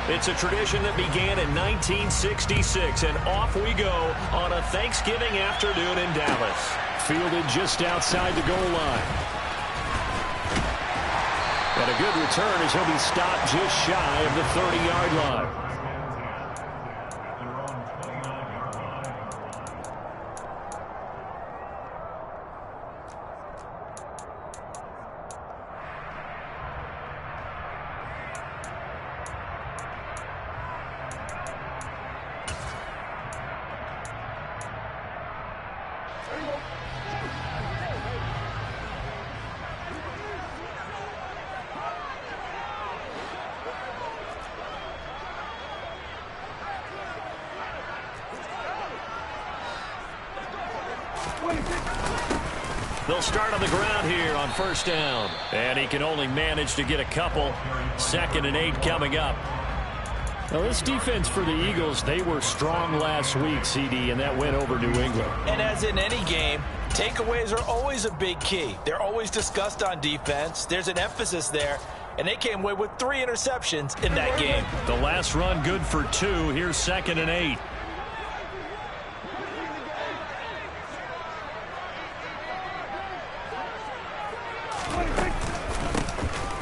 It's a tradition that began in 1966, and off we go on a Thanksgiving afternoon in Dallas. Fielded just outside the goal line. And a good return as he'll be stopped just shy of the 30-yard line. They'll start on the ground here on first down. And he can only manage to get a couple. 2nd and 8 coming up. Now, this defense for the Eagles, they were strong last week, CD, and that went over New England. And as in any game, takeaways are always a big key. They're always discussed on defense. There's an emphasis there. And they came away with 3 interceptions in that game. The last run good for 2. Here's 2nd and 8.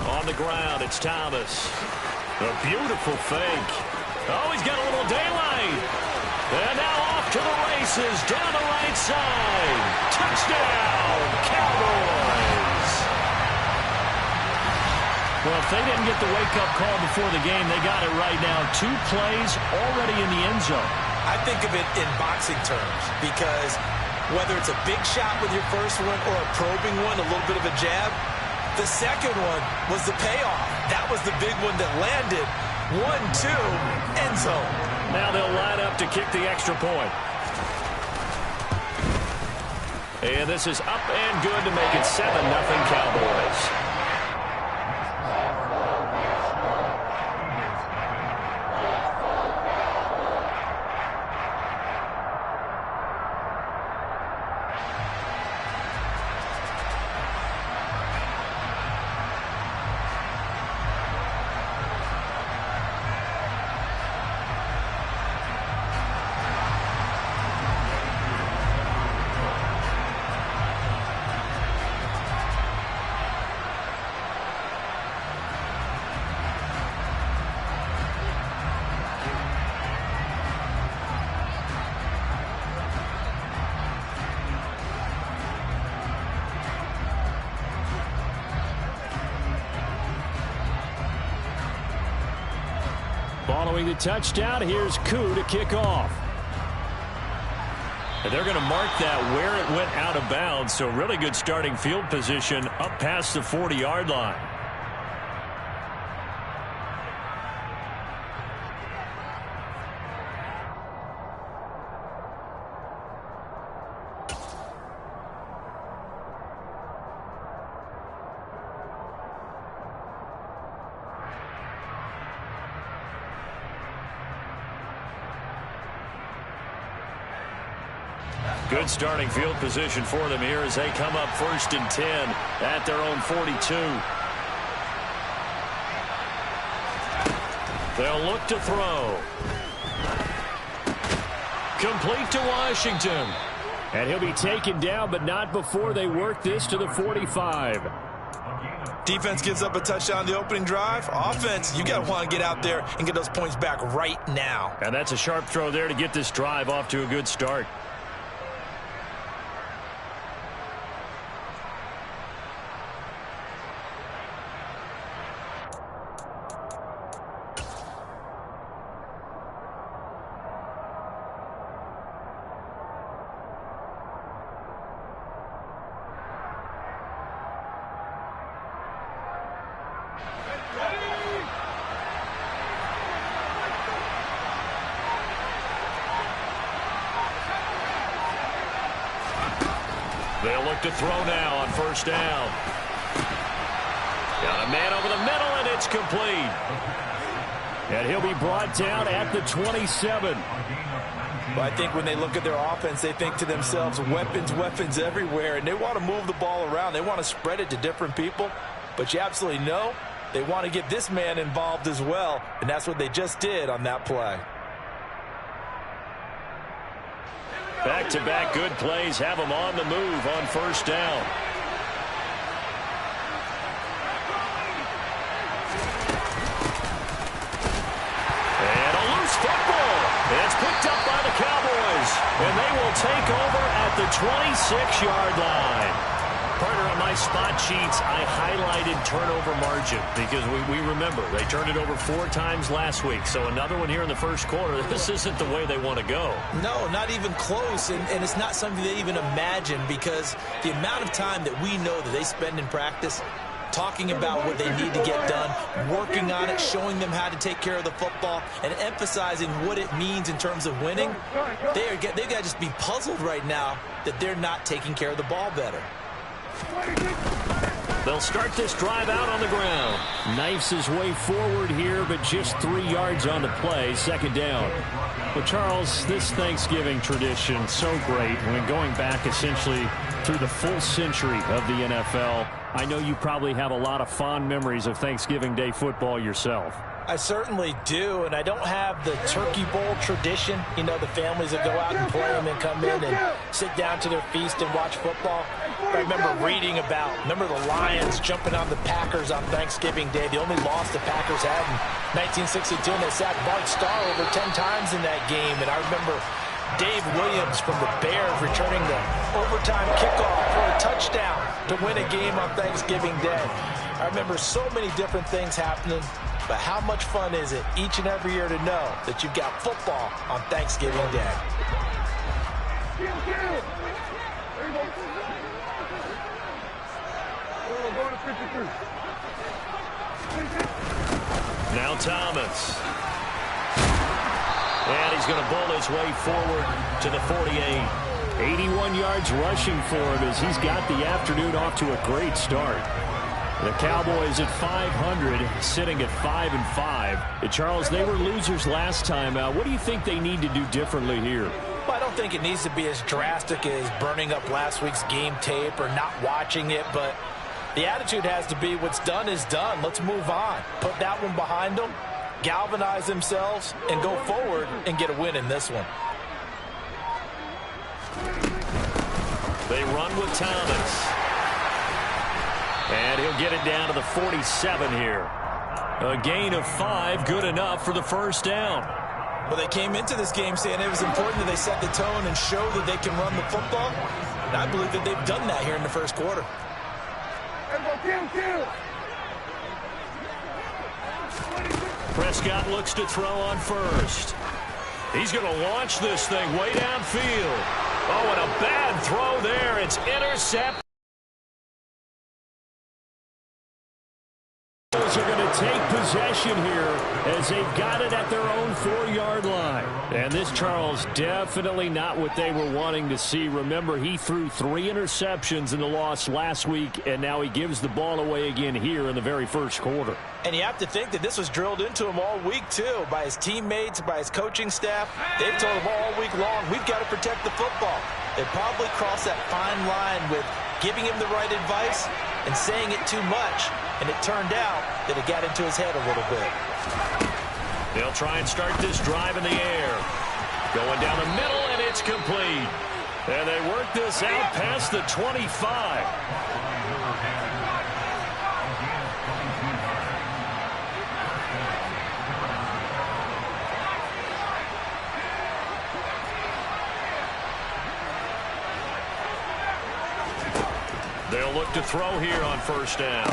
On the ground, it's Thomas. A beautiful fake. Oh, he's got a little daylight. And now off to the races down the right side. Touchdown, Cowboys. Well, if they didn't get the wake-up call before the game, they got it right now. 2 plays already in the end zone. I think of it in boxing terms because whether it's a big shot with your first one or a probing one, a little bit of a jab, the second one was the payoff. That was the big one that landed. 1-2, end zone. Now they'll line up to kick the extra point. And this is up and good to make it 7-0 Cowboys. Following the touchdown, here's Gotw to kick off. And they're going to mark that where it went out of bounds, so really good starting field position up past the 40-yard line. Good starting field position for them here as they come up 1st and 10 at their own 42. They'll look to throw. Complete to Washington. And he'll be taken down, but not before they work this to the 45. Defense gives up a touchdown the opening drive. Offense, you got to want to get out there and get those points back right now. And that's a sharp throw there to get this drive off to a good start. They'll look to throw now on 1st down. Got a man over the middle, and it's complete. And he'll be brought down at the 27. Well, I think when they look at their offense, they think to themselves, weapons, weapons everywhere, and they want to move the ball around. They want to spread it to different people, but you absolutely know They want to get this man involved as well, and that's what they just did on that play. Back-to-back good plays have him on the move on first down. And a loose football. It's picked up by the Cowboys, and they will take over at the 26-yard line. Partner, on my spot sheets, I highlighted turnover margin because we remember they turned it over 4 times last week. So another one here in the first quarter. This isn't the way they want to go. No, not even close, and it's not something they even imagine because the amount of time that we know that they spend in practice talking about what they need to get done, working on it, showing them how to take care of the football, and emphasizing what it means in terms of winning. They've got to just be puzzled right now that they're not taking care of the ball better. They'll start this drive out on the ground. Knifes his way forward here, but just 3 yards on the play, second down. Well, Charles, this Thanksgiving tradition, so great when going back essentially through the full century of the NFL. I know you probably have a lot of fond memories of Thanksgiving Day football yourself. I certainly do, and I don't have the Turkey Bowl tradition. You know, the families that go out and play and then come in and sit down to their feast and watch football. I remember reading about, the Lions jumping on the Packers on Thanksgiving Day. The only loss the Packers had in 1962, and they sacked Bart Starr over 10 times in that game. And I remember Dave Williams from the Bears returning the overtime kickoff for a touchdown to win a game on Thanksgiving Day. I remember so many different things happening. But how much fun is it each and every year to know that you've got football on Thanksgiving Day? Now Thomas. And he's going to bull his way forward to the 48. 81 yards rushing for him as he's got the afternoon off to a great start. The Cowboys at 500, sitting at 5-5. Charles, they were losers last time out. What do you think they need to do differently here? Well, I don't think it needs to be as drastic as burning up last week's game tape or not watching it, but the attitude has to be what's done is done. Let's move on. Put that one behind them, galvanize themselves, and go forward and get a win in this one. They run with Thomas. And he'll get it down to the 47 here. A gain of 5, good enough for the first down. Well, they came into this game saying it was important that they set the tone and show that they can run the football. And I believe that they've done that here in the first quarter. Prescott looks to throw on first. He's going to launch this thing way downfield. Oh, and a bad throw there. It's intercepted. Are going to take possession here as they've got it at their own 4-yard line. And this, Charles, definitely not what they were wanting to see. Remember, he threw 3 interceptions in the loss last week, and now he gives the ball away again here in the very first quarter. And you have to think that this was drilled into him all week, too, by his teammates, by his coaching staff. They've told him all week long, we've got to protect the football. They probably crossed that fine line with giving him the right advice and saying it too much. And it turned out that it got into his head a little bit. They'll try and start this drive in the air. Going down the middle, and it's complete. And they work this out past the 25. They'll look to throw here on first down.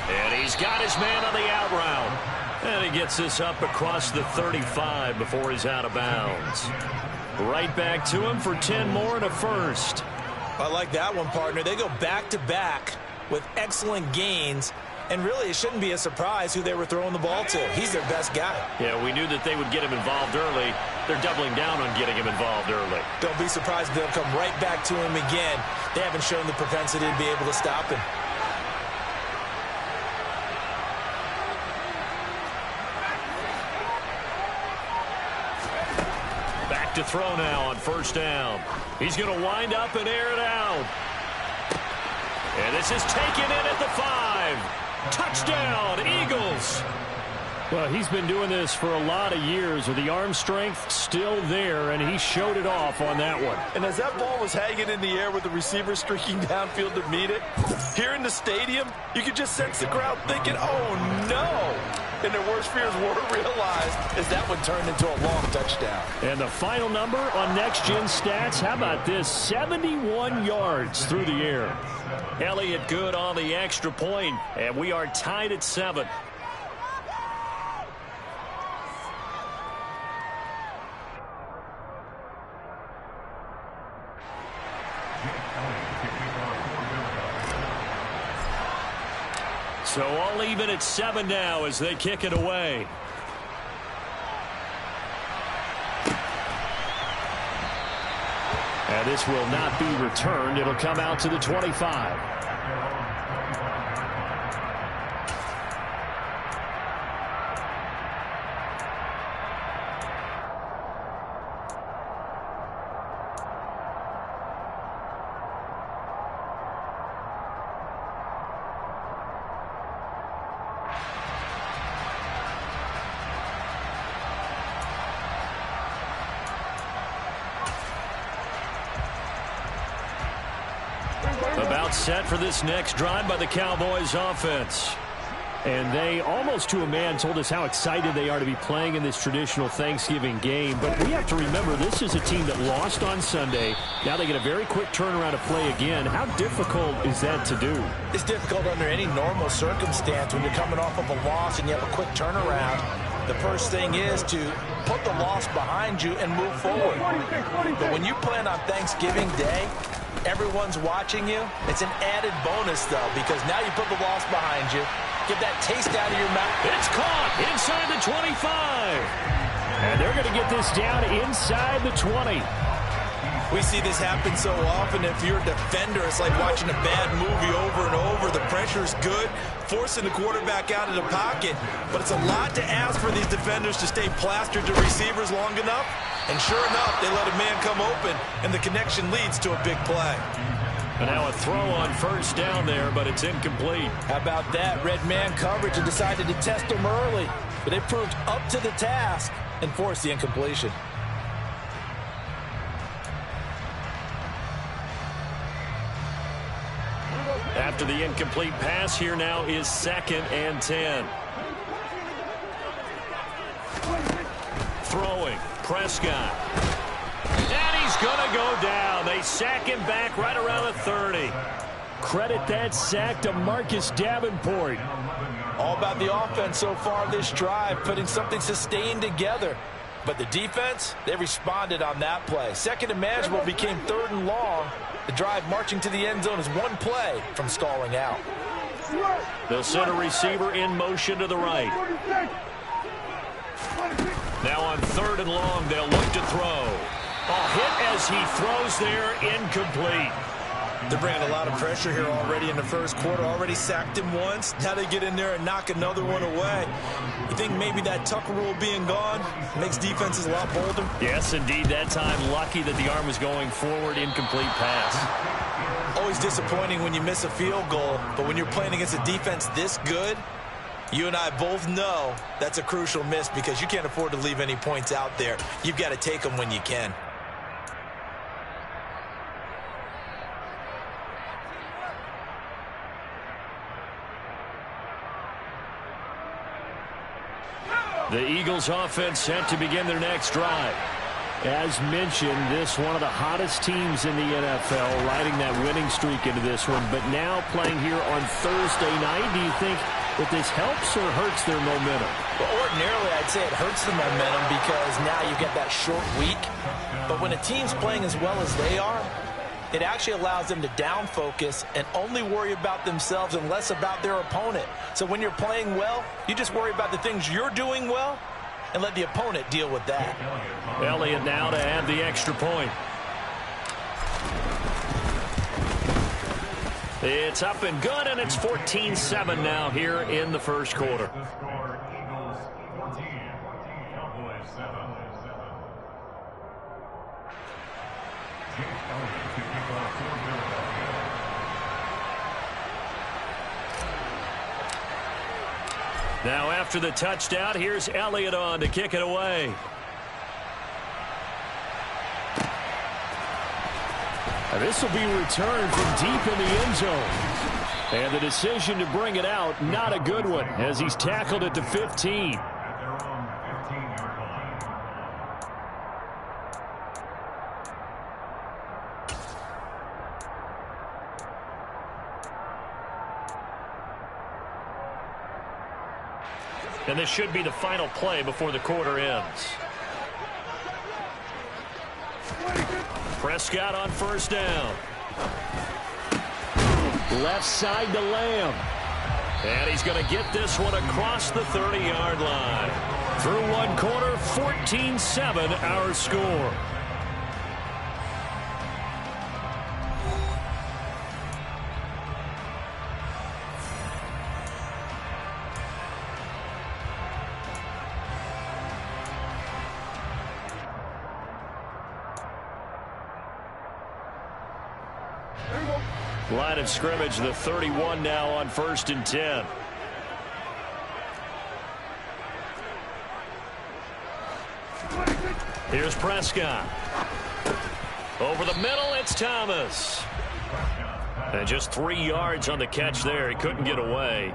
And he's got his man on the out route. And he gets this up across the 35 before he's out of bounds. Right back to him for 10 more and a first. I like that one, partner. They go back-to-back with excellent gains. And really, it shouldn't be a surprise who they were throwing the ball to. He's their best guy. Yeah, we knew that they would get him involved early. They're doubling down on getting him involved early. Don't be surprised if they'll come right back to him again. They haven't shown the propensity to be able to stop him. Back to throw now on first down. He's going to wind up and air it out. And this is taken in at the 5. Touchdown, Eagles! Well, he's been doing this for a lot of years with the arm strength still there, and he showed it off on that one. And as that ball was hanging in the air with the receiver streaking downfield to meet it, here in the stadium, you could just sense the crowd thinking, oh, no. And their worst fears were realized as that one turned into a long touchdown. And the final number on Next Gen Stats, how about this? 71 yards through the air. Elliott good on the extra point, and we are tied at 7. So all even at 7 now as they kick it away. And this will not be returned. It'll come out to the 25. About set for this next drive by the Cowboys offense. And they, almost to a man, told us how excited they are to be playing in this traditional Thanksgiving game. But we have to remember, this is a team that lost on Sunday. Now they get a very quick turnaround to play again. How difficult is that to do? It's difficult under any normal circumstance when you're coming off of a loss and you have a quick turnaround. The first thing is to put the loss behind you and move forward. But when you plan on Thanksgiving Day, everyone's watching you. It's an added bonus, though, because now you put the loss behind you. Get that taste out of your mouth. It's caught inside the 25. And they're going to get this down inside the 20. We see this happen so often. If you're a defender, it's like watching a bad movie over and over. The pressure's good, forcing the quarterback out of the pocket. But it's a lot to ask for these defenders to stay plastered to receivers long enough. And sure enough, they let a man come open, and the connection leads to a big play. And now a throw on first down there, but it's incomplete. How about that? Red man coverage and decided to test him early. But they proved up to the task and forced the incompletion. After the incomplete pass, here now is 2nd and 10. Throwing, Prescott. And he's going to go down. They sack him back right around the 30. Credit that sack to Marcus Davenport. All about the offense so far this drive, putting something sustained together. But the defense, they responded on that play. Second and manageable became 3rd and long. The drive marching to the end zone is one play from stalling out. They'll send a receiver in motion to the right. Now on 3rd and long, they'll look to throw. A hit as he throws there, incomplete. They're bringing a lot of pressure here already in the first quarter. Already sacked him once. Now they get in there and knock another one away. You think maybe that Tucker rule being gone makes defenses a lot bolder? Yes, indeed. That time, lucky that the arm was going forward, incomplete pass. Always disappointing when you miss a field goal, but when you're playing against a defense this good, you and I both know that's a crucial miss because you can't afford to leave any points out there. You've got to take them when you can. The Eagles offense set to begin their next drive. As mentioned, this one of the hottest teams in the NFL, riding that winning streak into this one, but now playing here on Thursday night. Do you think that this helps or hurts their momentum? Well, ordinarily, I'd say it hurts the momentum because now you get that short week. But when a team's playing as well as they are, it actually allows them to down focus and only worry about themselves and less about their opponent. So when you're playing well, you just worry about the things you're doing well and let the opponent deal with that. Elliott now to add the extra point. It's up and good, and it's 14-7 now here in the first quarter. Now after the touchdown, here's Elliott on to kick it away. And this will be returned from deep in the end zone. And the decision to bring it out, not a good one, as he's tackled at the 15. And this should be the final play before the quarter ends. Prescott on first down. Left side to Lamb. And he's going to get this one across the 30-yard line. Through one quarter, 14-7 our score. Line of scrimmage, the 31 now on 1st and 10. Here's Prescott. Over the middle, it's Thomas. And just 3 yards on the catch there. He couldn't get away.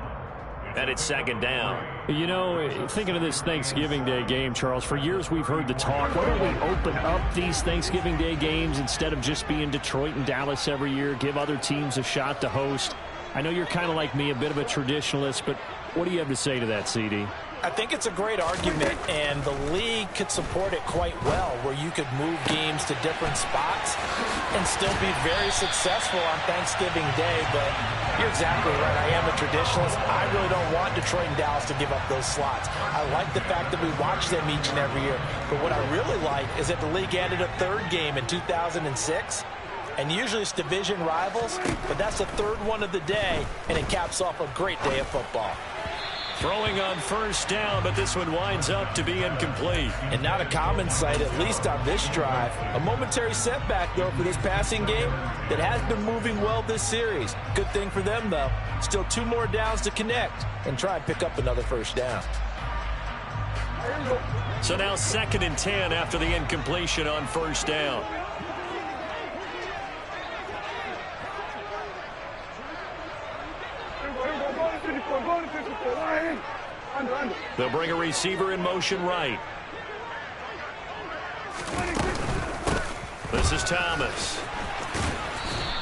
And it's second down. You know, thinking of this Thanksgiving Day game, Charles, for years we've heard the talk, why don't we open up these Thanksgiving Day games instead of just being Detroit and Dallas every year, give other teams a shot to host? I know you're kind of like me, a bit of a traditionalist, but what do you have to say to that, CD? I think it's a great argument, and the league could support it quite well, where you could move games to different spots and still be very successful on Thanksgiving Day. But you're exactly right. I am a traditionalist. I really don't want Detroit and Dallas to give up those slots. I like the fact that we watch them each and every year. But what I really like is that the league added a third game in 2006. And usually it's division rivals, but that's the third one of the day, and it caps off a great day of football. Throwing on first down, but this one winds up to be incomplete. And not a common sight, at least on this drive. A momentary setback, though, for this passing game that has been moving well this series. Good thing for them, though. Still 2 more downs to connect and try and pick up another first down. So now 2nd and 10 after the incompletion on first down. They'll bring a receiver in motion right. This is Thomas.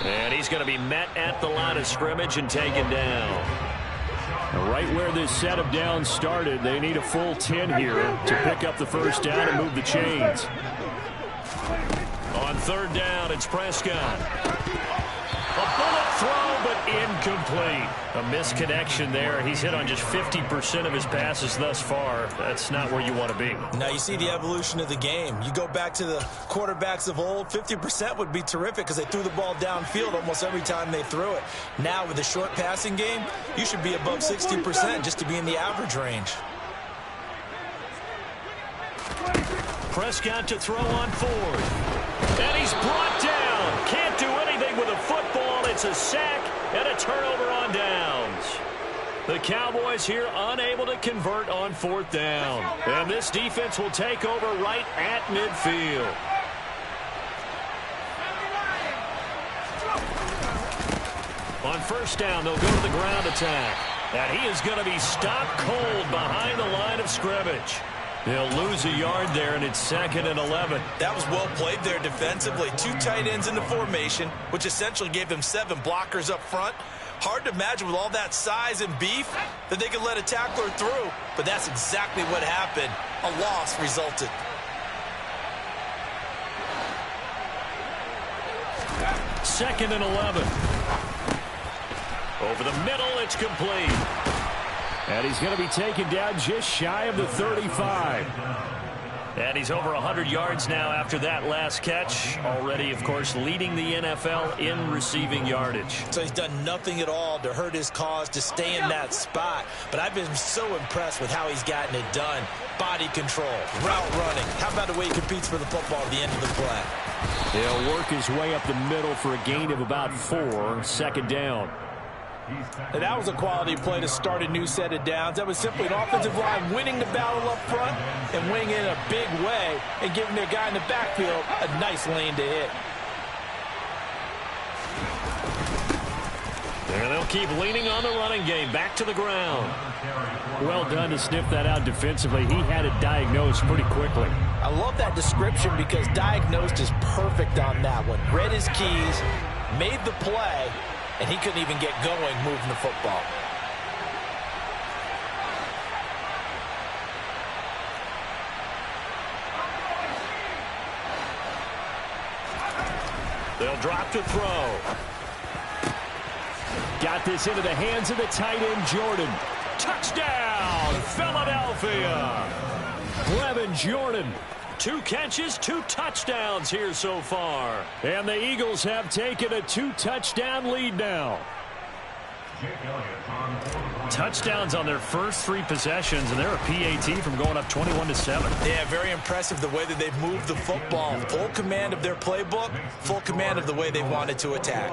And he's going to be met at the line of scrimmage and taken down. Right where this set of downs started, they need a full 10 here to pick up the first down and move the chains. On 3rd down, it's Prescott. A bullet throw, but incomplete. A misconnection there. He's hit on just 50% of his passes thus far. That's not where you want to be. Now you see the evolution of the game. You go back to the quarterbacks of old, 50% would be terrific because they threw the ball downfield almost every time they threw it. Now with the short passing game, you should be above 60% just to be in the average range. Prescott to throw on 4th. And he's brought down. Can't do anything with a football. It's a sack and a turnover on downs. The Cowboys here unable to convert on 4th down. And this defense will take over right at midfield. On first down, they'll go to the ground attack. And he is going to be stopped cold behind the line of scrimmage. They'll lose a yard there, and it's 2nd and 11. That was well played there defensively. 2 tight ends in the formation, which essentially gave them 7 blockers up front. Hard to imagine with all that size and beef that they could let a tackler through, but that's exactly what happened. A loss resulted. Second and 11. Over the middle, it's complete. And he's going to be taken down just shy of the 35. And he's over 100 yards now after that last catch. Already, of course, leading the NFL in receiving yardage. So he's done nothing at all to hurt his cause, to stay in that spot. But I've been so impressed with how he's gotten it done. Body control, route running. How about the way he competes for the football at the end of the play? He'll work his way up the middle for a gain of about 4. 2nd down. And that was a quality play to start a new set of downs. That was simply an offensive line winning the battle up front and winning it in a big way and giving their guy in the backfield a nice lane to hit. And they'll keep leaning on the running game. Back to the ground. Well done to sniff that out defensively. He had it diagnosed pretty quickly. I love that description because diagnosed is perfect on that one. Read his keys, made the play, and he couldn't even get going moving the football. They'll drop to throw. Got this into the hands of the tight end, Jordan. Touchdown, Philadelphia. Brevin Jordan. 2 catches, 2 touchdowns here so far. And the Eagles have taken a 2-touchdown lead now. Touchdowns on their first 3 possessions, and they're a PAT from going up 21-7. Yeah, very impressive the way that they've moved the football. Full command of their playbook, full command of the way they wanted to attack.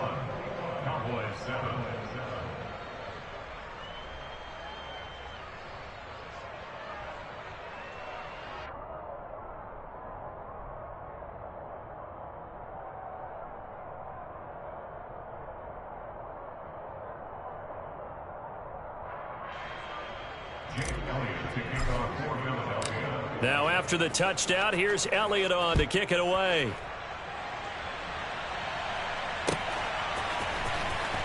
Now after the touchdown, here's Elliott on to kick it away.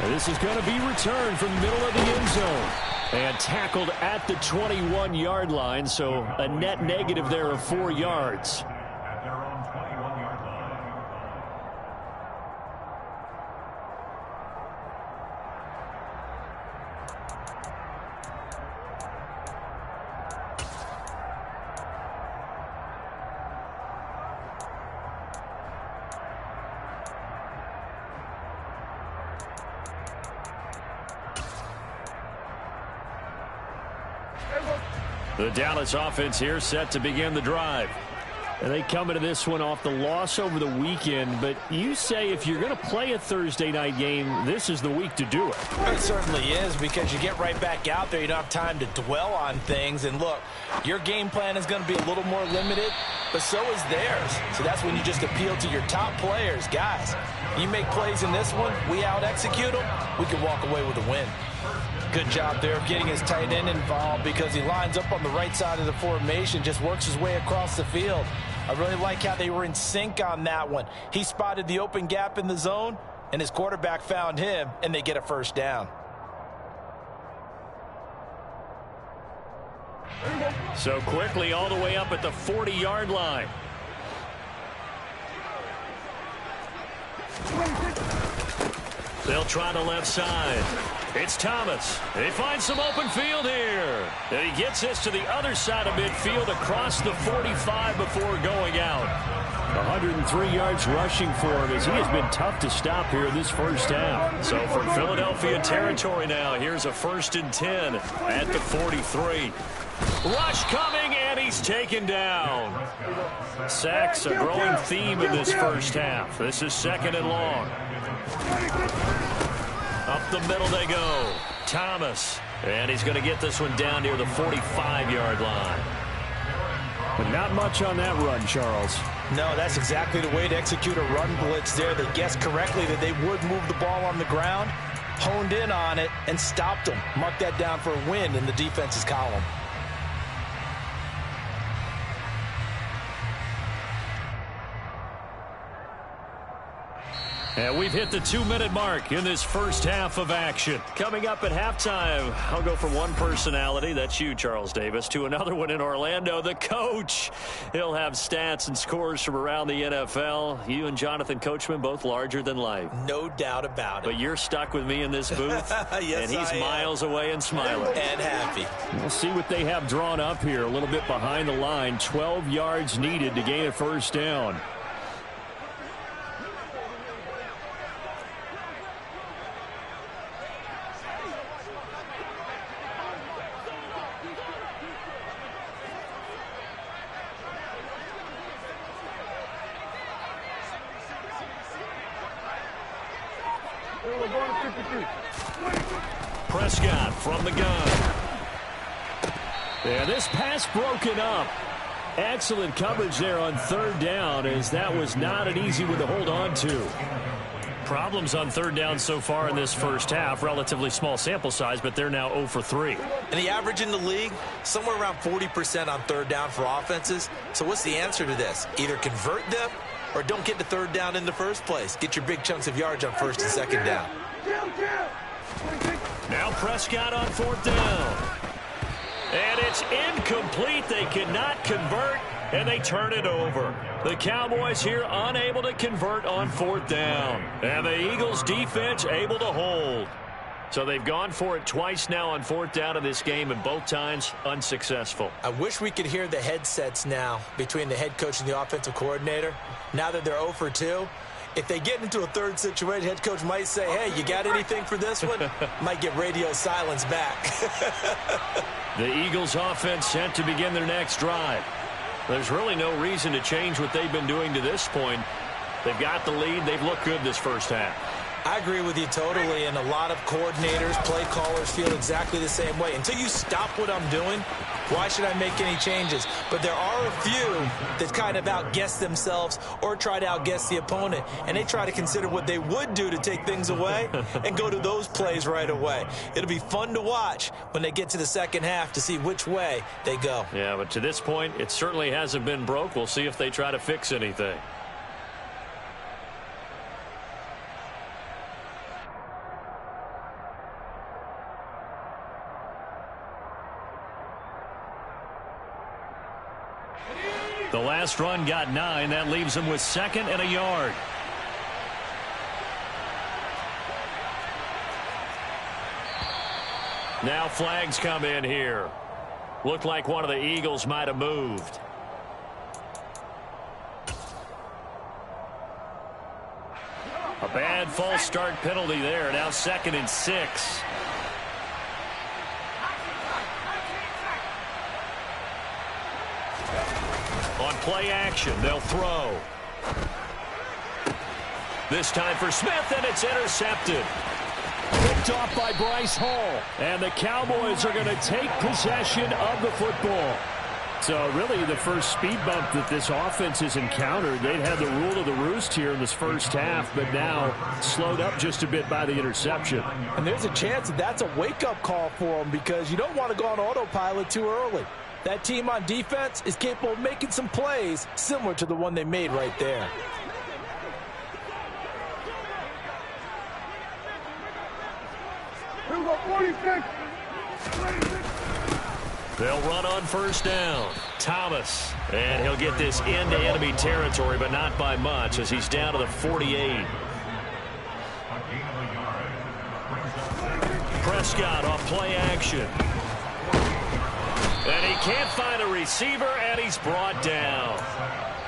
And this is going to be returned from the middle of the end zone. And tackled at the 21-yard line, so a net negative there of 4 yards. The Dallas offense here set to begin the drive. And they come into this one off the loss over the weekend, but you say if you're going to play a Thursday night game, this is the week to do it. It certainly is, because you get right back out there. You don't have time to dwell on things. And look, your game plan is going to be a little more limited, but so is theirs. So that's when you just appeal to your top players. Guys, you make plays in this one, we out-execute them, we can walk away with a win. Good job there of getting his tight end involved, because he lines up on the right side of the formation, just works his way across the field. I really like how they were in sync on that one. He spotted the open gap in the zone, and his quarterback found him, and they get a first down. So quickly all the way up at the 40-yard line. They'll try the left side. It's Thomas. They find some open field here. And he gets this to the other side of midfield across the 45 before going out. 103 yards rushing for him, as he has been tough to stop here in this first half. So from Philadelphia territory now, here's a 1st and 10 at the 43. Rush coming, and he's taken down. Sacks a growing theme in this first half. This is 2nd and long. Up the middle they go. Thomas. And he's going to get this one down near the 45-yard line. But not much on that run, Charles. No, that's exactly the way to execute a run blitz there. They guessed correctly that they would move the ball on the ground, honed in on it, and stopped them. Mark that down for a win in the defense's column. And we've hit the 2-minute mark in this first half of action. Coming up at halftime, I'll go from one personality, that's you, Charles Davis, to another one in Orlando, the coach. He'll have stats and scores from around the NFL. You and Jonathan Coachman, both larger than life. No doubt about it. But you're stuck with me in this booth, yes, and he's miles away and smiling. And happy. We'll see what they have drawn up here. A little bit behind the line. 12 yards needed to gain a first down. We're going to 53. Prescott from the gun. And this pass broken up. Excellent coverage there on third down, as that was not an easy one to hold on to. Problems on third down so far in this first half. Relatively small sample size, but they're now 0 for 3. And the average in the league, somewhere around 40% on third down for offenses. So what's the answer to this? Either convert them or don't get to third down in the first place. Get your big chunks of yards on first and second down. Now Prescott on fourth down. And it's incomplete. They cannot convert, and they turn it over. The Cowboys here unable to convert on fourth down. And the Eagles defense able to hold. So they've gone for it twice now on fourth down in this game, and both times unsuccessful. I wish we could hear the headsets now between the head coach and the offensive coordinator. Now that they're 0 for 2, if they get into a third situation, head coach might say, hey, you got anything for this one? Might get radio silence back. The Eagles offense set to begin their next drive. There's really no reason to change what they've been doing to this point. They've got the lead. They've looked good this first half. I agree with you totally, and a lot of coordinators, play callers feel exactly the same way. Until you stop what I'm doing, why should I make any changes? But there are a few that kind of outguess themselves or try to outguess the opponent, and they try to consider what they would do to take things away and go to those plays right away. It'll be fun to watch when they get to the second half to see which way they go. Yeah, but to this point, it certainly hasn't been broke. We'll see if they try to fix anything. The last run got 9. That leaves them with 2nd and a yard. Now flags come in here. Looked like one of the Eagles might have moved. A bad false start penalty there. Now 2nd and 6. On play action, they'll throw. This time for Smith, and it's intercepted. Picked off by Bryce Hall. And the Cowboys are going to take possession of the football. So really the first speed bump that this offense has encountered. They'd had the rule of the roost here in this first half, but now slowed up just a bit by the interception. And there's a chance that that's a wake-up call for them, because you don't want to go on autopilot too early. That team on defense is capable of making some plays similar to the one they made right there. They'll run on first down. Thomas. And he'll get this into enemy territory, but not by much, as he's down to the 48. Prescott off play action. And he can't find a receiver, and he's brought down.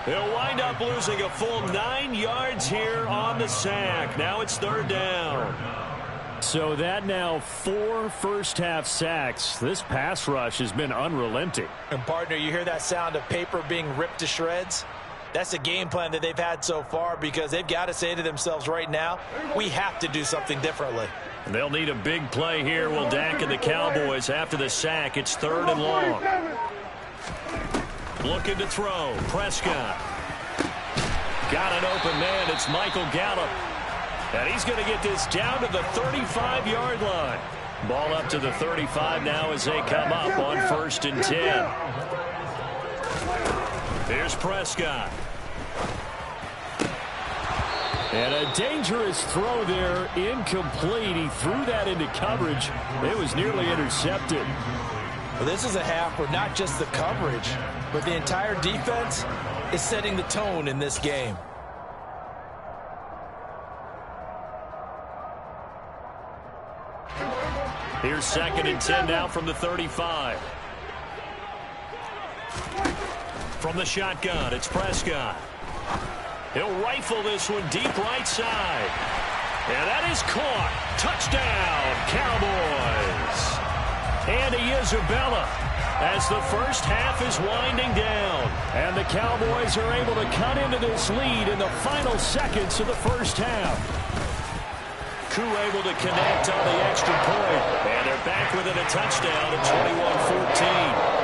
He'll wind up losing a full 9 yards here on the sack. Now it's 3rd down. So that now 4 first-half sacks. This pass rush has been unrelenting. And, partner, you hear that sound of paper being ripped to shreds? That's a game plan that they've had so far, because they've got to say to themselves right now, we have to do something differently. They'll need a big play here. Will Dak and the Cowboys after the sack. It's 3rd and long. Looking to throw. Prescott. Got an open man. It's Michael Gallup. And he's going to get this down to the 35-yard line. Ball up to the 35 now as they come up on 1st and 10. Here's Prescott. And a dangerous throw there, incomplete. He threw that into coverage. It was nearly intercepted. Well, this is a half where not just the coverage, but the entire defense is setting the tone in this game. Here's 2nd and 10 now from the 35. From the shotgun, it's Prescott. He'll rifle this one deep right side. And that is caught. Touchdown, Cowboys. Andy Isabella, as the first half is winding down. And the Cowboys are able to cut into this lead in the final seconds of the first half. Gotw able to connect on the extra point. And they're back within a touchdown at 21-14.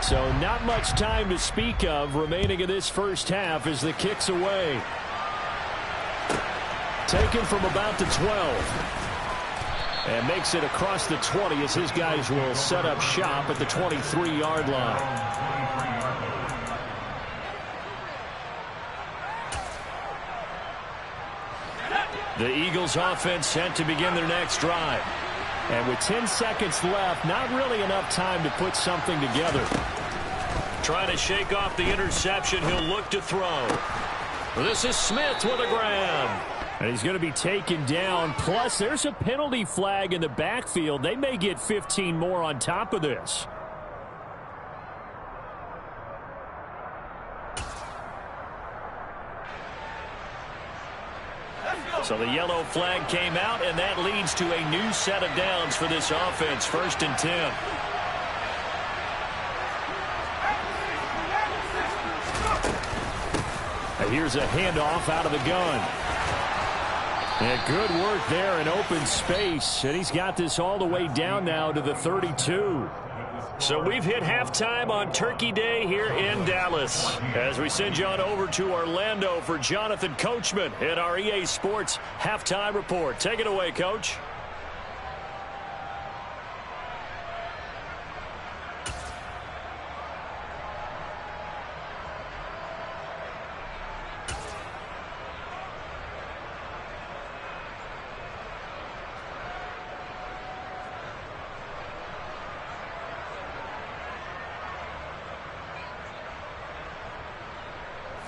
So not much time to speak of remaining in this first half as the kick's away. Taken from about the 12. And makes it across the 20 as his guys will set up shop at the 23-yard line. The Eagles offense set to begin their next drive. And with 10 seconds left, not really enough time to put something together. Trying to shake off the interception, he'll look to throw. This is Smith with a grab. And he's going to be taken down. Plus, there's a penalty flag in the backfield. They may get 15 more on top of this. So the yellow flag came out, and that leads to a new set of downs for this offense. 1st and 10. And here's a handoff out of the gun. And good work there in open space. And he's got this all the way down now to the 32. So we've hit halftime on Turkey Day here in Dallas. As we send you on over to Orlando for Jonathan Coachman in our EA Sports Halftime Report. Take it away, Coach.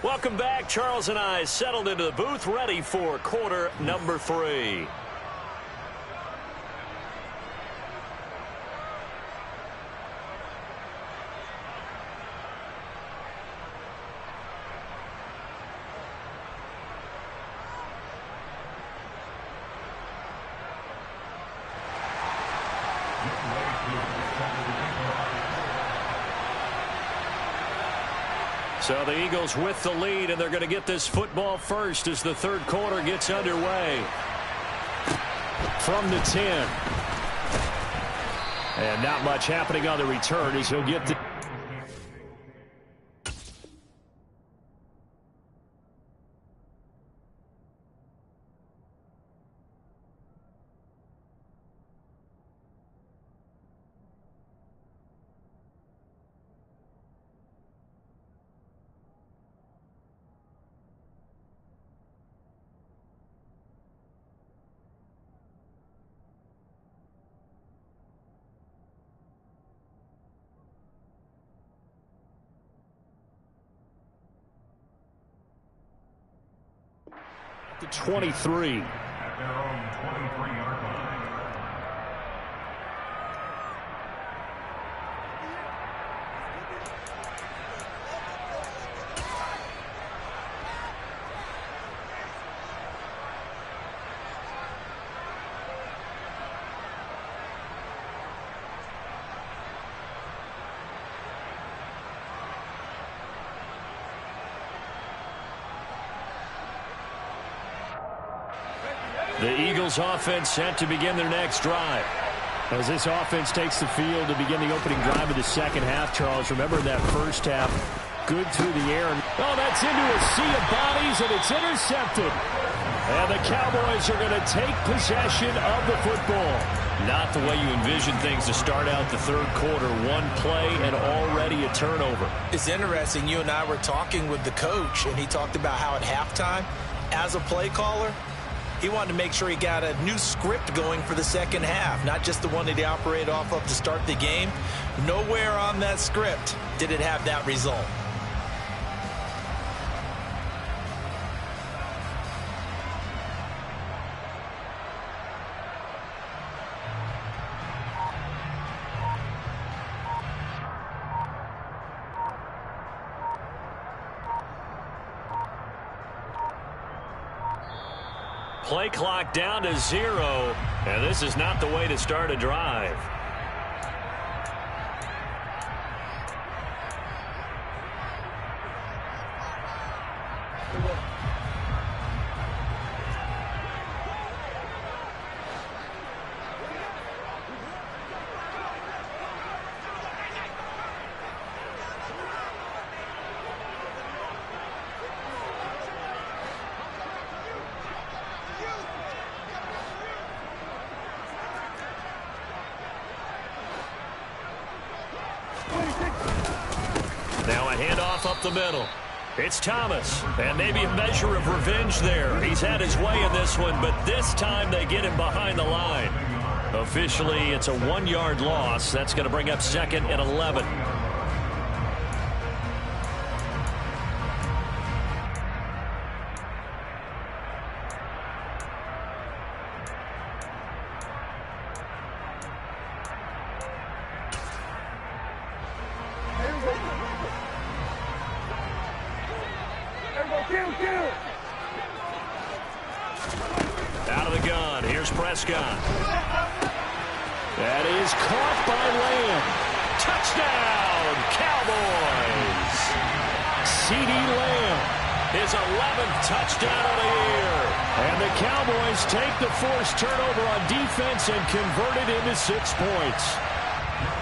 Welcome back. Charles and I settled into the booth, ready for quarter number 3. So the Eagles with the lead, and they're going to get this football first as the third quarter gets underway. From the 10. And not much happening on the return as he'll get the... The 23. At their own 23-yard line. The Eagles offense set to begin their next drive. As this offense takes the field to begin the opening drive of the second half, Charles, remember that first half, good through the air. Oh, that's into a sea of bodies, and it's intercepted. And the Cowboys are going to take possession of the football. Not the way you envision things to start out the third quarter. One play and already a turnover. It's interesting. You and I were talking with the coach, and he talked about how at halftime, as a play caller, he wanted to make sure he got a new script going for the second half, not just the one that he operated off of to start the game. Nowhere on that script did it have that result. play clock down to 0, and this is not the way to start a drive. Now a handoff up the middle. It's Thomas, and maybe a measure of revenge there. He's had his way in this one, but this time they get him behind the line. Officially, it's a 1-yard loss. That's going to bring up 2nd and 11. Out of the gun, here's Prescott. That is caught by Lamb. Touchdown, Cowboys! CeeDee Lamb, his 11th touchdown of the year. And the Cowboys take the forced turnover on defense and convert it into 6 points.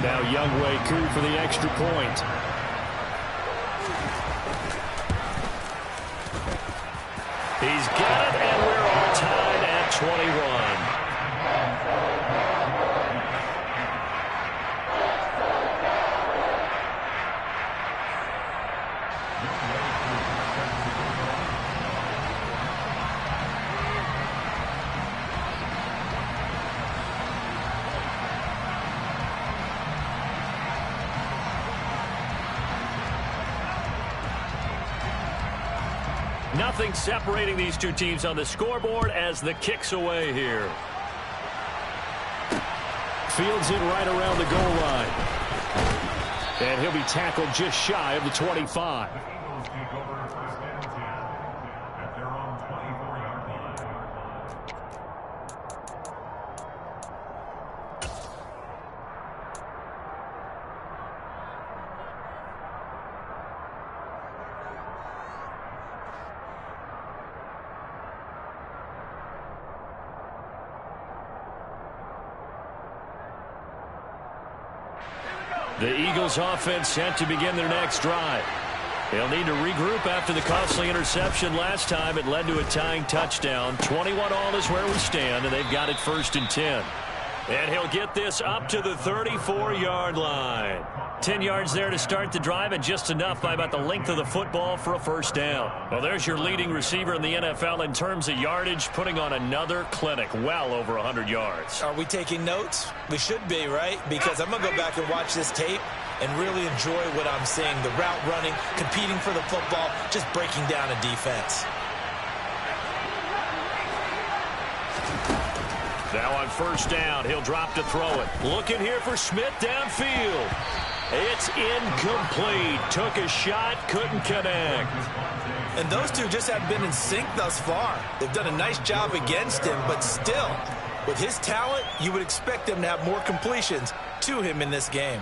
Now Younghoe Koo for the extra point. He's got it, and we're all tied at 21. Nothing separating these two teams on the scoreboard as the kick's away here. Fields it right around the goal line. And he'll be tackled just shy of the 25. The Eagles take over 1st and 10 at their own 24-yard line. The Eagles offense set to begin their next drive. They'll need to regroup after the costly interception last time. It led to a tying touchdown. 21 all is where we stand, and they've got it 1st and 10. And he'll get this up to the 34-yard line. 10 yards there to start the drive, and just enough by about the length of the football for a 1st down. Well, there's your leading receiver in the NFL in terms of yardage, putting on another clinic, well over 100 yards. Are we taking notes? We should be, right? Because I'm going to go back and watch this tape and really enjoy what I'm seeing. The route running, competing for the football, just breaking down a defense. Now on 1st down, he'll drop to throw it. Looking here for Smith downfield. It's incomplete. Took a shot, couldn't connect. And those two just have been in sync thus far. They've done a nice job against him, but still, with his talent, you would expect them to have more completions to him in this game.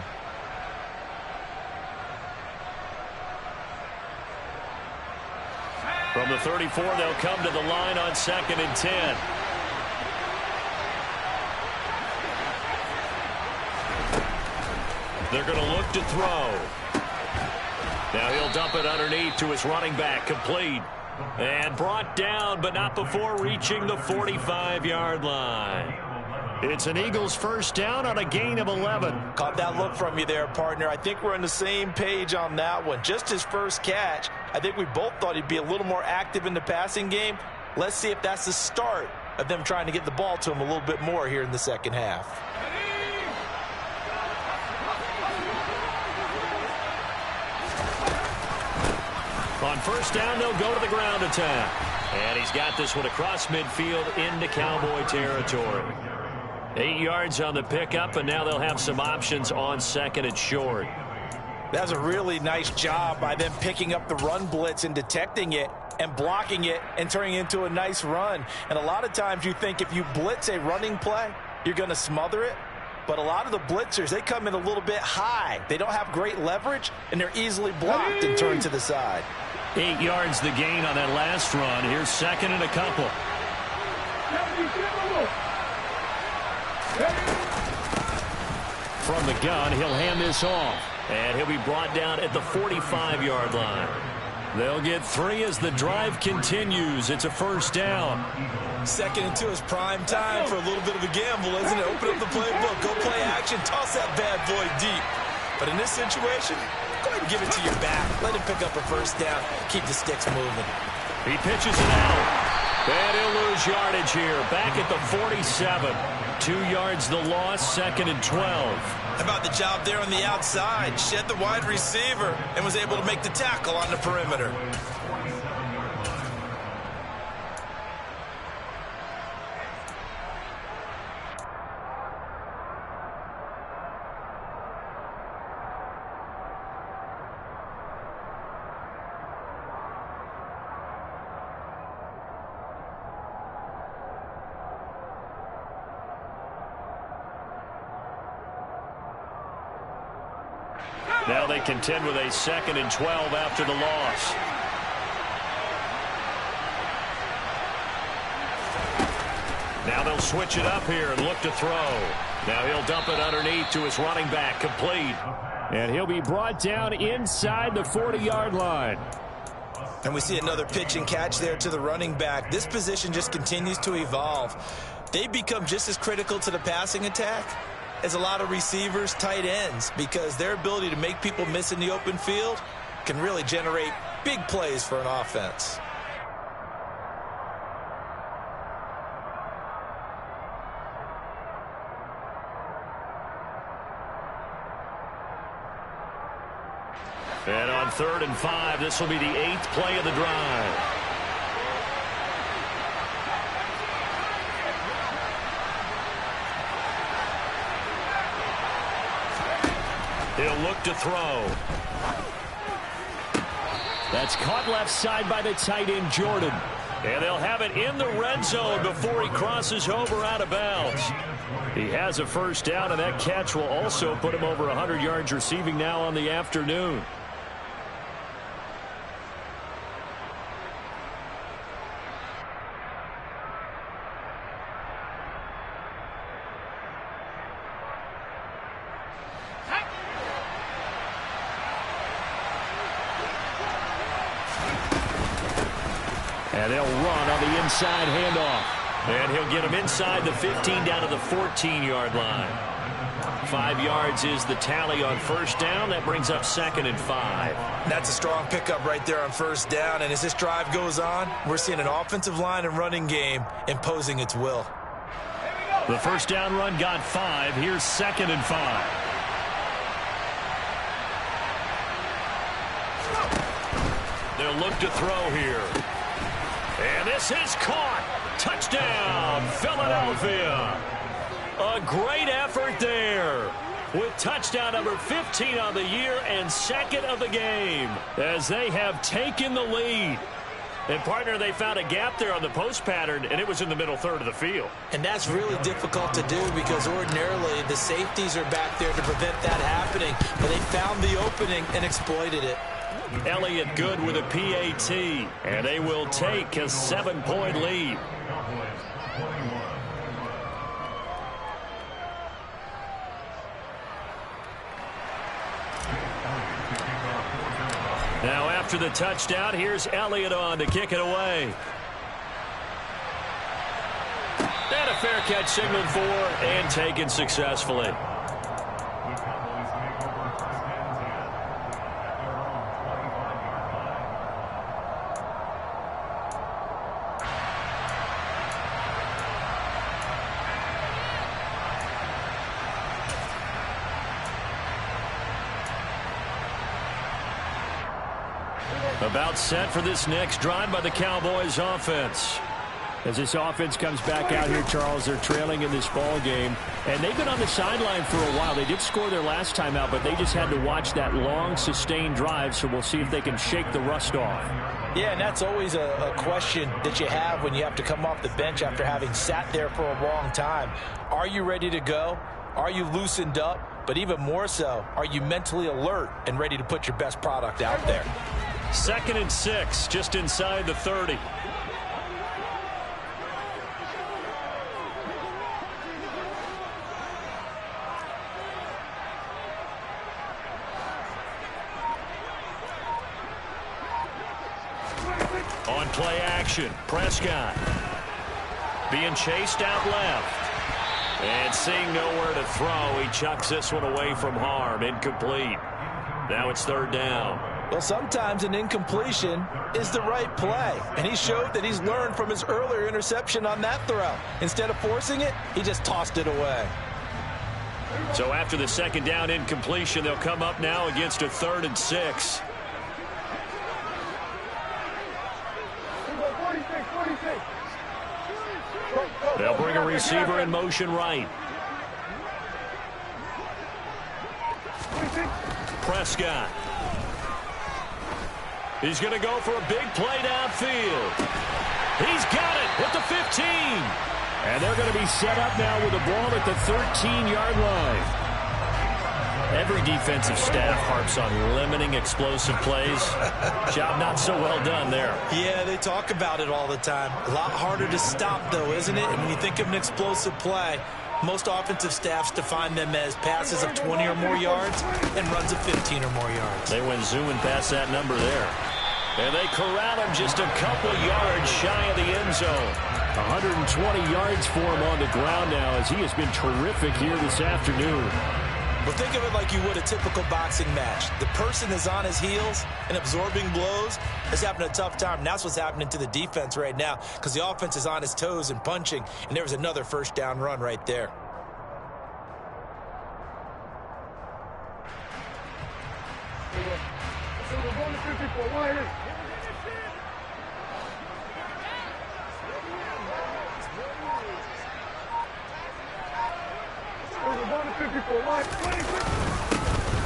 From the 34, they'll come to the line on 2nd and 10. They're going to look to throw. Now he'll dump it underneath to his running back, complete. And brought down, but not before reaching the 45-yard line. It's an Eagles 1st down on a gain of 11. Caught that look from you there, partner. I think we're on the same page on that one. Just his first catch. I think we both thought he'd be a little more active in the passing game. Let's see if that's the start of them trying to get the ball to him a little bit more here in the second half. On 1st down, they'll go to the ground attack. And he's got this one across midfield into Cowboy territory. 8 yards on the pickup, and now they'll have some options on 2nd and short. That was a really nice job by them picking up the run blitz and detecting it and blocking it and turning it into a nice run. And a lot of times you think if you blitz a running play, you're going to smother it. But a lot of the blitzers, they come in a little bit high. They don't have great leverage, and they're easily blocked and turned to the side. 8 yards the gain on that last run. Here's second and a couple. From the gun, he'll hand this off. And he'll be brought down at the 45-yard line. They'll get 3 as the drive continues. It's a first down. Second and 2 is prime time for a little bit of a gamble, isn't it? Open up the playbook, go play action, toss that bad boy deep. But in this situation, go ahead and give it to your back. Let him pick up a first down. Keep the sticks moving. He pitches it out. And he'll lose yardage here. Back at the 47. 2 yards the loss, second and 12. How about the job there on the outside? Shed the wide receiver and was able to make the tackle on the perimeter. Now they contend with a second and 12 after the loss. Now they'll switch it up here and look to throw. Now he'll dump it underneath to his running back, complete. And he'll be brought down inside the 40-yard line. And we see another pitch and catch there to the running back. This position just continues to evolve. They become just as critical to the passing attack as a lot of receivers, tight ends, because their ability to make people miss in the open field can really generate big plays for an offense. And on 3rd and 5, this will be the 8th play of the drive. He'll look to throw. That's caught left side by the tight end, Jordan. And they'll have it in the red zone before he crosses over out of bounds. He has a first down, and that catch will also put him over 100 yards receiving now on the afternoon. And they'll run on the inside handoff. And he'll get him inside the 15 down to the 14-yard line. 5 yards is the tally on first down. That brings up 2nd and 5. That's a strong pickup right there on first down. And as this drive goes on, we're seeing an offensive line and running game imposing its will. The first down run got 5. Here's 2nd and 5. They'll look to throw here. And this is caught. Touchdown, Philadelphia. A great effort there with touchdown number 15 on the year and 2nd of the game as they have taken the lead. And, partner, they found a gap there on the post pattern, and it was in the middle third of the field. And that's really difficult to do because ordinarily the safeties are back there to prevent that happening. But they found the opening and exploited it. Elliott good with a PAT, and they will take a 7-point lead. Now after the touchdown, here's Elliott on to kick it away. And a fair catch signaled for and taken successfully. About set for this next drive by the Cowboys offense. As this offense comes back out here, Charles, they're trailing in this ball game, and they've been on the sideline for a while. They did score their last time out, but they just had to watch that long, sustained drive, so we'll see if they can shake the rust off. Yeah, and that's always a question that you have when you have to come off the bench after having sat there for a long time. Are you ready to go? Are you loosened up? But even more so, are you mentally alert and ready to put your best product out there? 2nd and 6, just inside the 30. On play action, Prescott being chased out left. And seeing nowhere to throw, he chucks this one away from harm. Incomplete. Now it's 3rd down. Well, sometimes an incompletion is the right play. And he showed that he's learned from his earlier interception on that throw. Instead of forcing it, he just tossed it away. So after the 2nd down incompletion, they'll come up now against a 3rd and 6. They'll bring a receiver in motion right. Prescott. He's going to go for a big play downfield. He's got it at the 15. And they're going to be set up now with the ball at the 13-yard line. Every defensive staff harps on limiting explosive plays. Job not so well done there. Yeah, they talk about it all the time. A lot harder to stop, though, isn't it? And when you think of an explosive play, most offensive staffs define them as passes of 20 or more yards and runs of 15 or more yards. They went zooming past that number there. And they corral him just a couple yards shy of the end zone. 120 yards for him on the ground now as he has been terrific here this afternoon. Well, think of it like you would a typical boxing match. The person is on his heels and absorbing blows is having a tough time. And that's what's happening to the defense right now because the offense is on his toes and punching. And there was another 1st down run right there.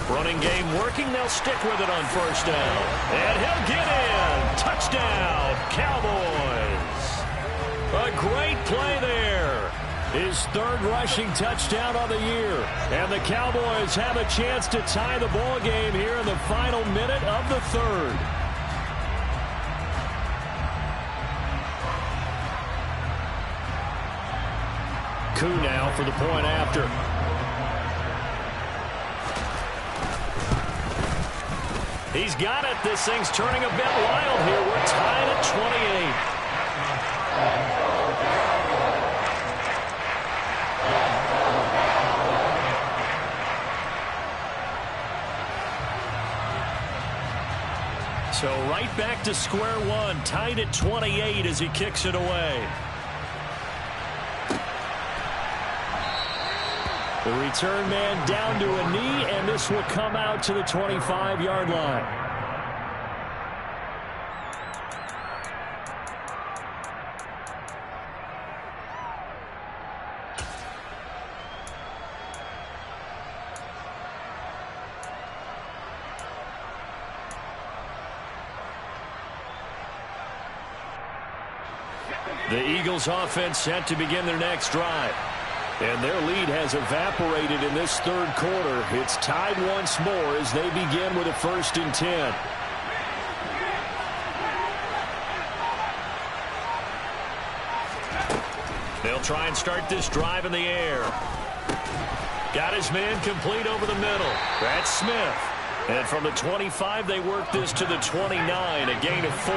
Running game working. They'll stick with it on 1st down. And he'll get in. Touchdown, Cowboys. A great play there. His 3rd rushing touchdown on the year. And the Cowboys have a chance to tie the ball game here in the final minute of the 3rd. Coup now for the point after. He's got it. This thing's turning a bit wild here. We're tied at 28. So right back to square one, tied at 28 as he kicks it away. The return man down to a knee, and this will come out to the 25-yard line. The Eagles offense set to begin their next drive. And their lead has evaporated in this 3rd quarter. It's tied once more as they begin with a 1st and 10. They'll try and start this drive in the air. Got his man complete over the middle. That's Smith. And from the 25, they work this to the 29, a gain of 4.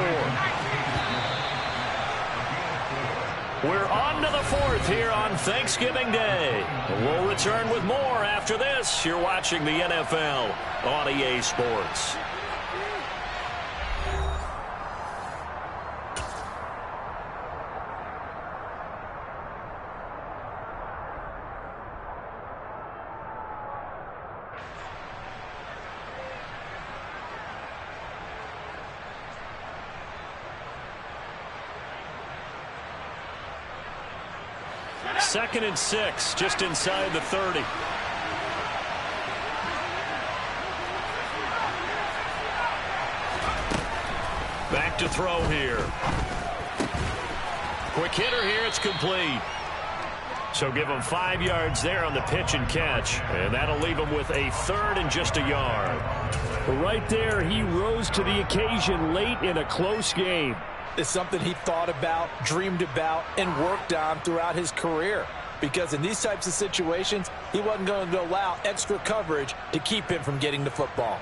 We're on to the 4th here on Thanksgiving Day. We'll return with more after this. You're watching the NFL on EA Sports. 2nd and 6, just inside the 30. Back to throw here. Quick hitter here. It's complete. So give him 5 yards there on the pitch and catch. And that'll leave him with a 3rd and just a yard. Right there, he rose to the occasion late in a close game. It's something he thought about, dreamed about, and worked on throughout his career. Because in these types of situations, he wasn't going to allow extra coverage to keep him from getting the football.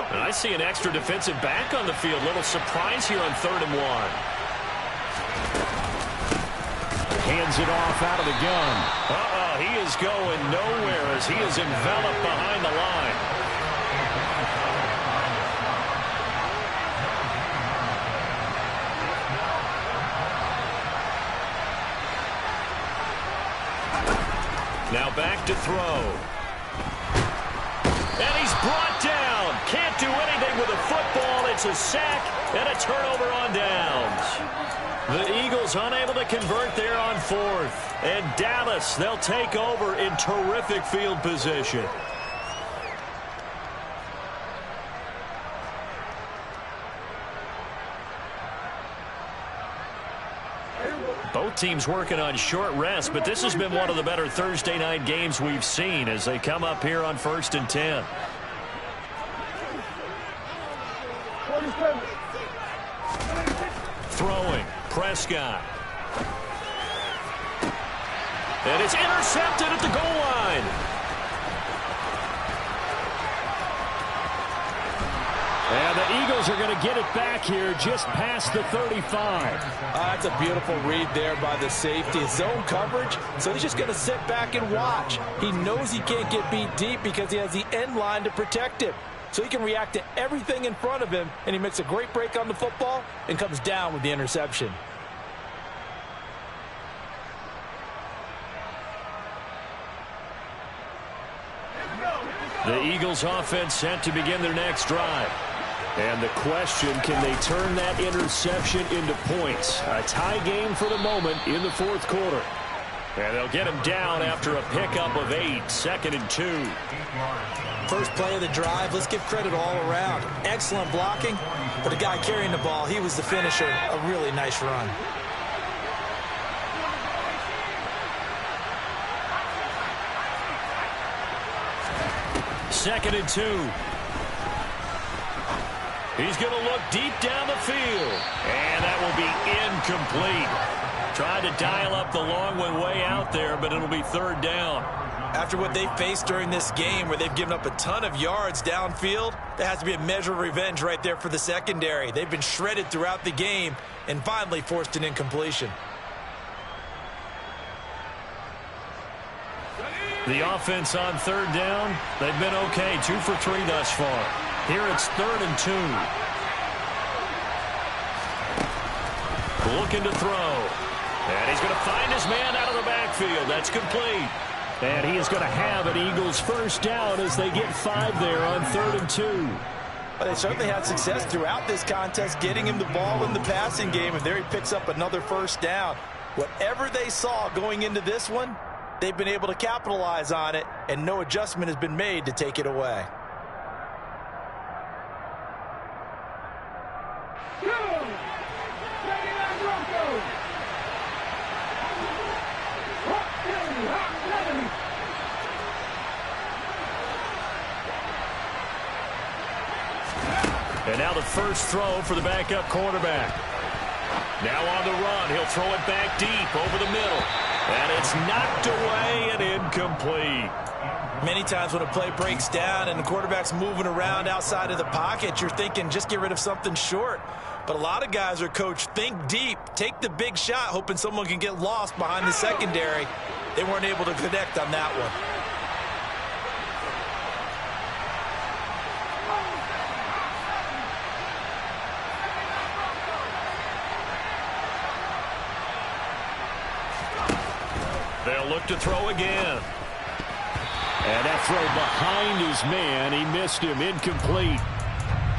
And I see an extra defensive back on the field. Little surprise here on 3rd and 1. Hands it off out of the gun. He is going nowhere as he is enveloped behind the line. Now back to throw. And he's brought down. Can't do anything with a football. It's a sack and a turnover on downs. The Eagles unable to convert there on 4th. And Dallas, they'll take over in terrific field position. Both teams working on short rest, but this has been one of the better Thursday night games we've seen as they come up here on 1st and 10. Throwing, Prescott. And it's intercepted at the goal line. And the Eagles are going to get it back here just past the 35. That's a beautiful read there by the safety. Zone coverage, so he's just going to sit back and watch. He knows he can't get beat deep because he has the end line to protect him. So he can react to everything in front of him, and he makes a great break on the football and comes down with the interception. The Eagles offense set to begin their next drive. And the question, can they turn that interception into points? A tie game for the moment in the 4th quarter. And they'll get him down after a pickup of 8, 2nd and 2. First play of the drive, let's give credit all around. Excellent blocking, but the guy carrying the ball, he was the finisher. A really nice run. Second and 2. He's going to look deep down the field. And that will be incomplete. Tried to dial up the long one way out there, but it'll be 3rd down. After what they faced during this game where they've given up a ton of yards downfield, there has to be a measure of revenge right there for the secondary. They've been shredded throughout the game and finally forced an incompletion. The offense on 3rd down, they've been okay. 2 for 3 thus far. Here it's 3rd and 2. Looking to throw. And he's going to find his man out of the backfield. That's complete. And he is going to have an Eagles first down as they get 5 there on 3rd and 2. Well, they certainly had success throughout this contest getting him the ball in the passing game, and there he picks up another first down. Whatever they saw going into this one, they've been able to capitalize on it, and no adjustment has been made to take it away. And now the first throw for the backup quarterback. Now on the run, he'll throw it back deep over the middle. And it's knocked away and incomplete. Many times when a play breaks down and the quarterback's moving around outside of the pocket, you're thinking just get rid of something short. But a lot of guys are coached, think deep, take the big shot, hoping someone can get lost behind the secondary. They weren't able to connect on that one. They'll look to throw again. And that throw behind his man. He missed him. Incomplete.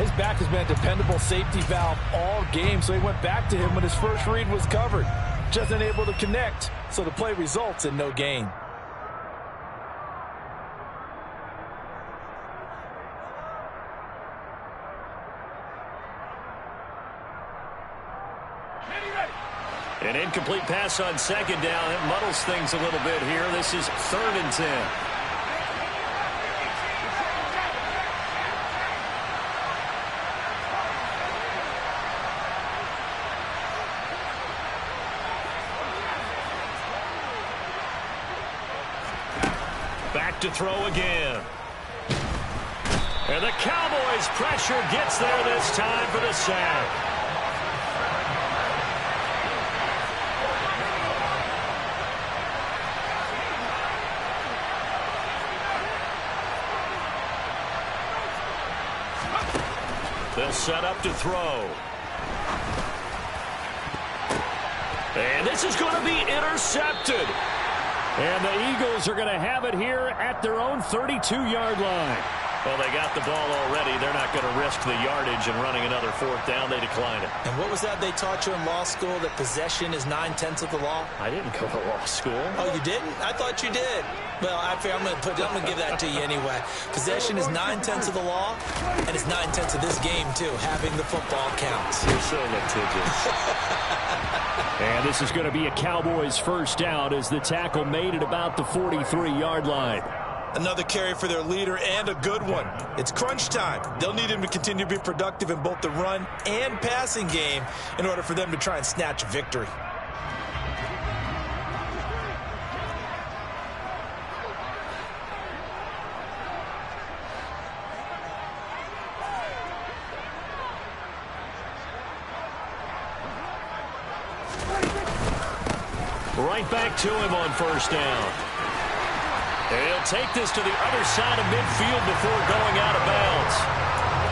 His back has been a dependable safety valve all game, so he went back to him when his first read was covered. Just unable to connect, so the play results in no gain. An incomplete pass on second down. It muddles things a little bit here. This is 3rd and 10. Back to throw again. And the Cowboys' pressure gets there this time for the sack. They'll set up to throw. And this is going to be intercepted. And the Eagles are going to have it here at their own 32-yard line. Well, they got the ball already. They're not going to risk the yardage and running another 4th down. They decline it. And what was that they taught you in law school, that possession is 9/10 of the law? I didn't go to law school. Oh, you didn't? I thought you did. Well, I'm going to give that to you anyway. Possession is 9/10 of the law, and it's 9/10 of this game, too. Having the football counts. You're so litigious. And this is going to be a Cowboys 1st down as the tackle made at about the 43-yard line. Another carry for their leader, and a good one. It's crunch time. They'll need him to continue to be productive in both the run and passing game in order for them to try and snatch victory. Right back to him on 1st down. And he'll take this to the other side of midfield before going out of bounds.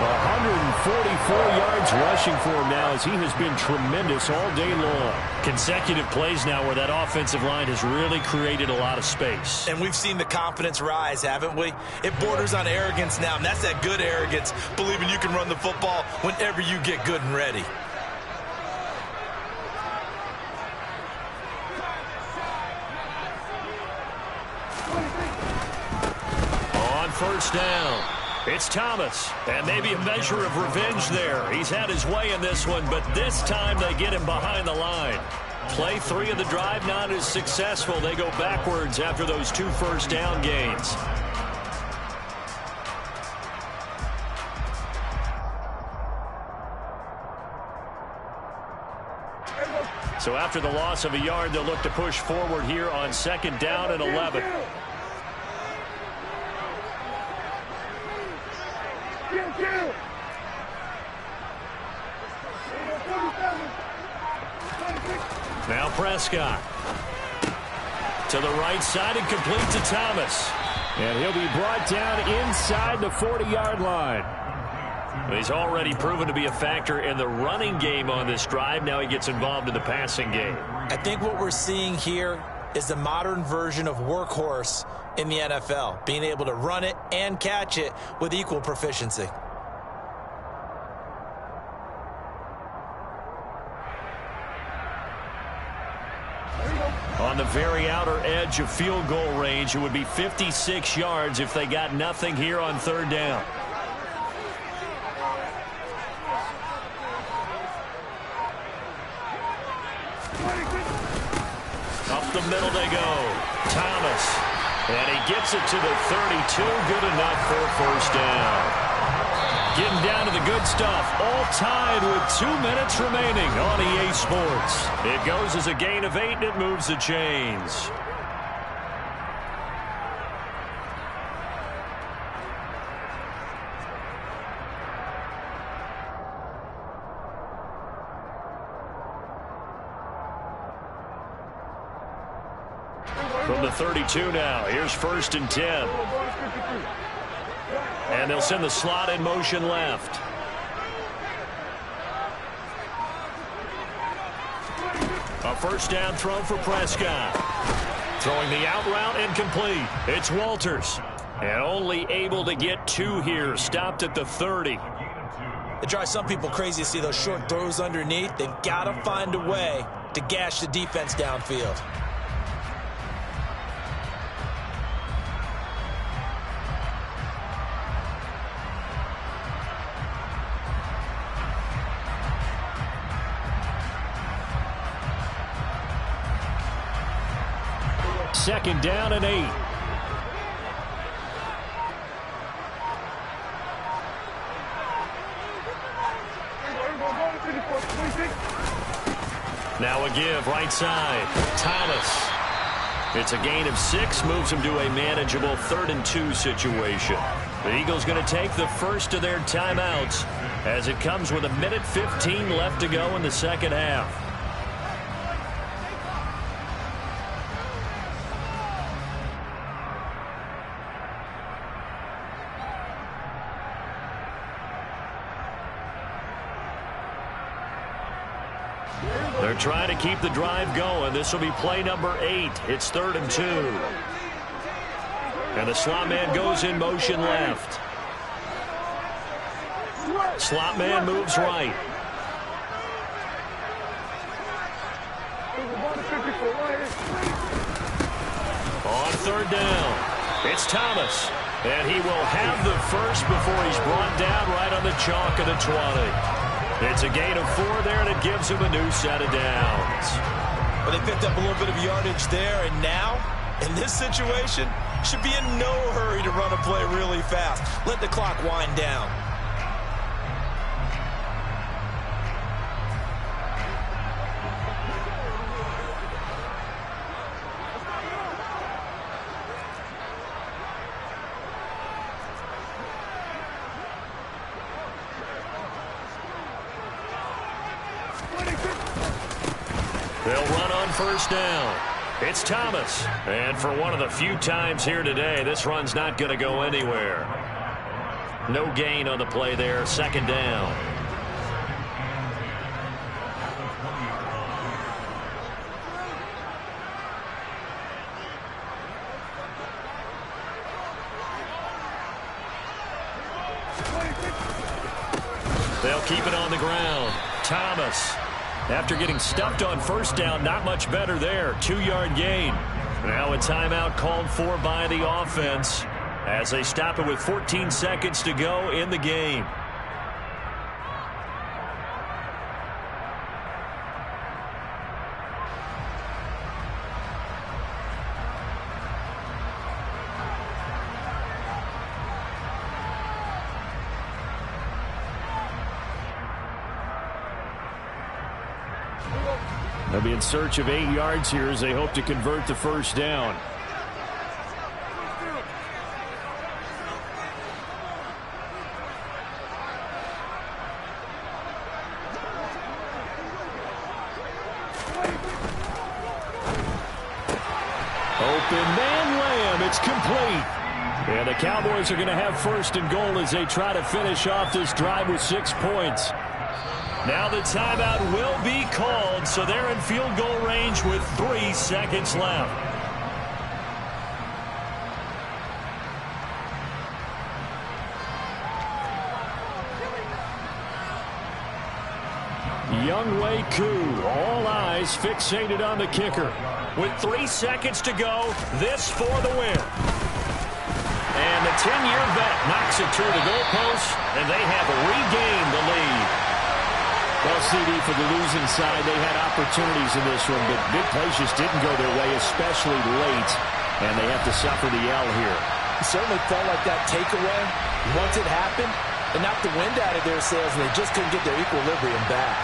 144 yards rushing for him now, as he has been tremendous all day long. Consecutive plays now where that offensive line has really created a lot of space. And we've seen the confidence rise, haven't we? It borders on arrogance now, and that's that good arrogance, believing you can run the football whenever you get good and ready. On 1st down, it's Thomas, and maybe a measure of revenge there. He's had his way in this one, but this time they get him behind the line. Play 3 of the drive not as successful. They go backwards after those 2 1st down gains. So after the loss of a yard, they'll look to push forward here on 2nd down and 11. Now Prescott to the right side and complete to Thomas. And he'll be brought down inside the 40-yard line. He's already proven to be a factor in the running game on this drive. Now he gets involved in the passing game. I think what we're seeing here is the modern version of workhorse in the NFL, being able to run it and catch it with equal proficiency. On the very outer edge of field goal range, it would be 56 yards if they got nothing here on 3rd down. Up the middle they go. Thomas. And he gets it to the 32. Good enough for a 1st down. Getting down to the good stuff. All tied with 2 minutes remaining on EA Sports. It goes as a gain of 8, and it moves the chains. From the 32 now, here's 1st and 10. And they'll send the slot in motion left. A 1st down throw for Prescott. Throwing the out route incomplete. It's Walters. And only able to get 2 here. Stopped at the 30. It drives some people crazy to see those short throws underneath. They've got to find a way to gash the defense downfield. Second down and 8. Now a give right side. Thomas. It's a gain of 6, moves him to a manageable 3rd and 2 situation. The Eagles going to take the first of their timeouts as it comes with 1:15 left to go in the second half. They're trying to keep the drive going. This will be play number 8. It's 3rd and 2. And the slot man goes in motion left. Slot man moves right. On 3rd down, it's Thomas. And he will have the first before he's brought down right on the chalk of the 20. It's a gain of 4 there, and it gives him a new set of downs. Well, they picked up a little bit of yardage there, and now, in this situation, should be in no hurry to run a play really fast. Let the clock wind down. They'll run on 1st down. It's Thomas. And for one of the few times here today, this run's not going to go anywhere. No gain on the play there. 2nd down. They'll keep it on the ground. Thomas. After getting stuffed on 1st down, not much better there. 2-yard gain. Now a timeout called for by the offense as they stop it with 14 seconds to go in the game. They'll be in search of 8 yards here as they hope to convert the 1st down. Open man Lamb. It's complete. And the Cowboys are going to have 1st and goal as they try to finish off this drive with 6 points. Now the timeout will be called, so they're in field goal range with 3 seconds left. Younghoe Koo, all eyes fixated on the kicker. With 3 seconds to go, this for the win. And the 10-year vet knocks it through the goalpost, and they have regained the lead. Well, CD, for the losing side, they had opportunities in this one, but big plays just didn't go their way, especially late, and they have to suffer the L here. It certainly felt like that takeaway, once it happened, it knocked the wind out of their sails, and they just couldn't get their equilibrium back.